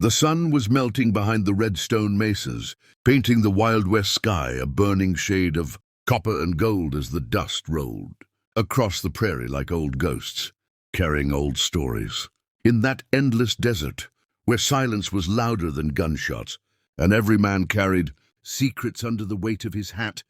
The sun was melting behind the red stone mesas, painting the Wild West sky a burning shade of copper and gold as the dust rolled across the prairie like old ghosts, carrying old stories. In that endless desert, where silence was louder than gunshots, and every man carried secrets under the weight of his hat,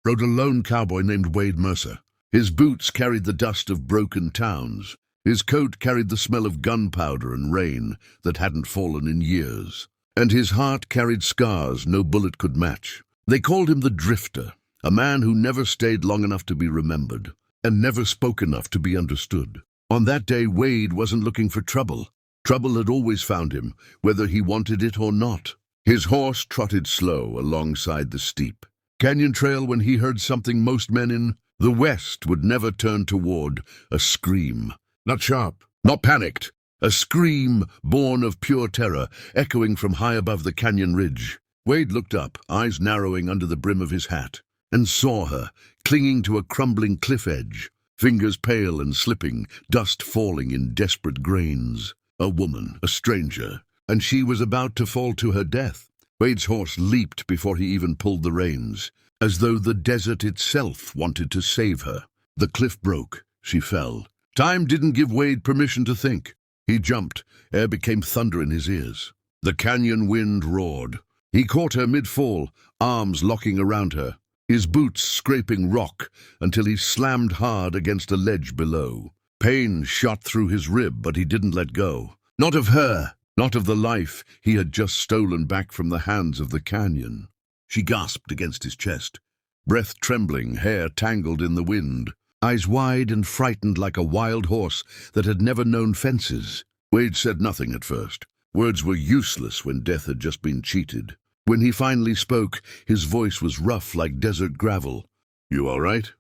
rode a lone cowboy named Wade Mercer. His boots carried the dust of broken towns. His coat carried the smell of gunpowder and rain that hadn't fallen in years. And his heart carried scars no bullet could match. They called him the Drifter, a man who never stayed long enough to be remembered, and never spoke enough to be understood. On that day, Wade wasn't looking for trouble. Trouble had always found him, whether he wanted it or not. His horse trotted slow alongside the steep canyon trail when he heard something most men in the West would never turn toward: a scream. Not sharp, not panicked. A scream born of pure terror, echoing from high above the canyon ridge. Wade looked up, eyes narrowing under the brim of his hat, and saw her, clinging to a crumbling cliff edge, fingers pale and slipping, dust falling in desperate grains. A woman, a stranger, and she was about to fall to her death. Wade's horse leaped before he even pulled the reins, as though the desert itself wanted to save her. The cliff broke. She fell. Time didn't give Wade permission to think. He jumped. Air became thunder in his ears. The canyon wind roared. He caught her mid-fall, arms locking around her, his boots scraping rock until he slammed hard against a ledge below. Pain shot through his rib, but he didn't let go. Not of her, not of the life he had just stolen back from the hands of the canyon. She gasped against his chest, breath trembling, hair tangled in the wind, eyes wide and frightened like a wild horse that had never known fences. Wade said nothing at first. Words were useless when death had just been cheated. When he finally spoke, his voice was rough like desert gravel. "You all right?"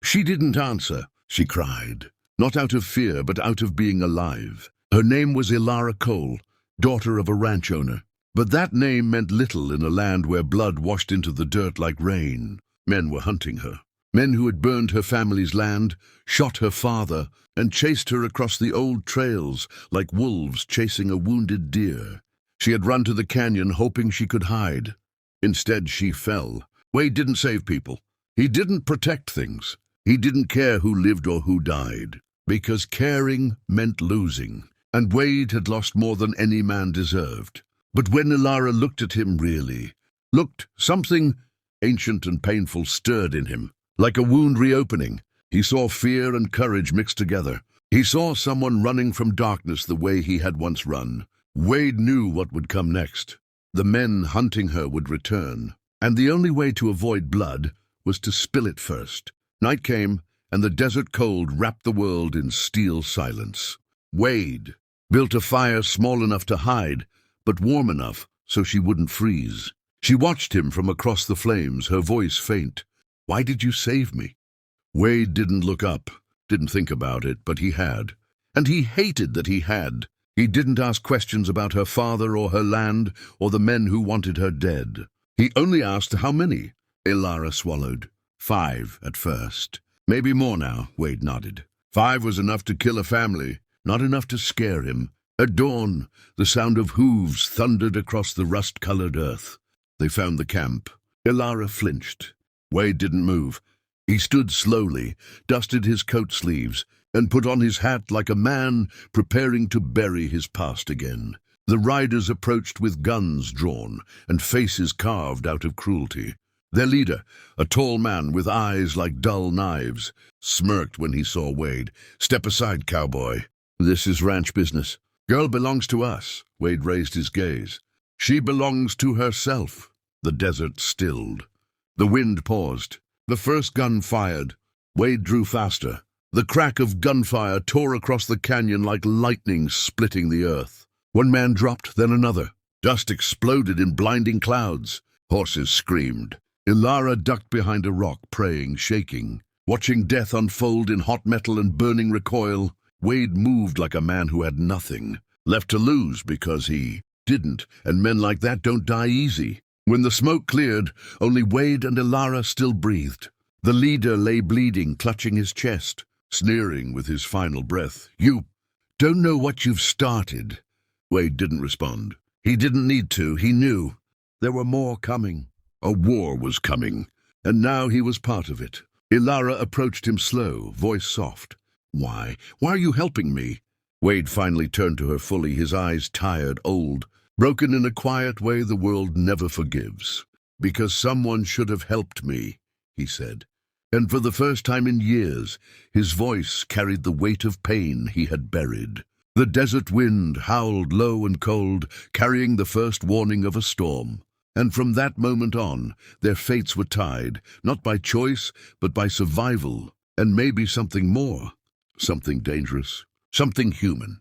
She didn't answer. She cried, not out of fear, but out of being alive. Her name was Ilara Cole, daughter of a ranch owner. But that name meant little in a land where blood washed into the dirt like rain. Men were hunting her. Men who had burned her family's land, shot her father, and chased her across the old trails like wolves chasing a wounded deer. She had run to the canyon hoping she could hide. Instead, she fell. Wade didn't save people. He didn't protect things. He didn't care who lived or who died, because caring meant losing, and Wade had lost more than any man deserved. But when Ilara looked at him something ancient and painful stirred in him. Like a wound reopening, he saw fear and courage mixed together. He saw someone running from darkness the way he had once run. Wade knew what would come next. The men hunting her would return, and the only way to avoid blood was to spill it first. Night came, and the desert cold wrapped the world in steel silence. Wade built a fire small enough to hide, but warm enough so she wouldn't freeze. She watched him from across the flames, her voice faint. "Why did you save me?" Wade didn't look up, didn't think about it, but he had. And he hated that he had. He didn't ask questions about her father or her land or the men who wanted her dead. He only asked how many. Ilara swallowed. 5 at first. Maybe more now, Wade nodded. 5 was enough to kill a family, not enough to scare him. At dawn, the sound of hooves thundered across the rust-colored earth. They found the camp. Ilara flinched. Wade didn't move. He stood slowly, dusted his coat sleeves, and put on his hat like a man preparing to bury his past again. The riders approached with guns drawn and faces carved out of cruelty. Their leader, a tall man with eyes like dull knives, smirked when he saw Wade. "Step aside, cowboy. This is ranch business. Girl belongs to us." Wade raised his gaze. "She belongs to herself." The desert stilled. The wind paused. The first gun fired. Wade drew faster. The crack of gunfire tore across the canyon like lightning splitting the earth. One man dropped, then another. Dust exploded in blinding clouds. Horses screamed. Ilara ducked behind a rock, praying, shaking. Watching death unfold in hot metal and burning recoil, Wade moved like a man who had nothing left to lose because he didn't, and men like that don't die easy. When the smoke cleared, only Wade and Ilara still breathed. The leader lay bleeding, clutching his chest, sneering with his final breath. "You don't know what you've started." Wade didn't respond. He didn't need to, he knew. There were more coming. A war was coming, and now he was part of it. Ilara approached him slow, voice soft. Why? Why are you helping me? Wade finally turned to her fully, his eyes tired, old, broken in a quiet way the world never forgives. Because someone should have helped me, he said. And for the first time in years, his voice carried the weight of pain he had buried. The desert wind howled low and cold, carrying the first warning of a storm. And from that moment on, their fates were tied, not by choice, but by survival, and maybe something more, something dangerous, something human.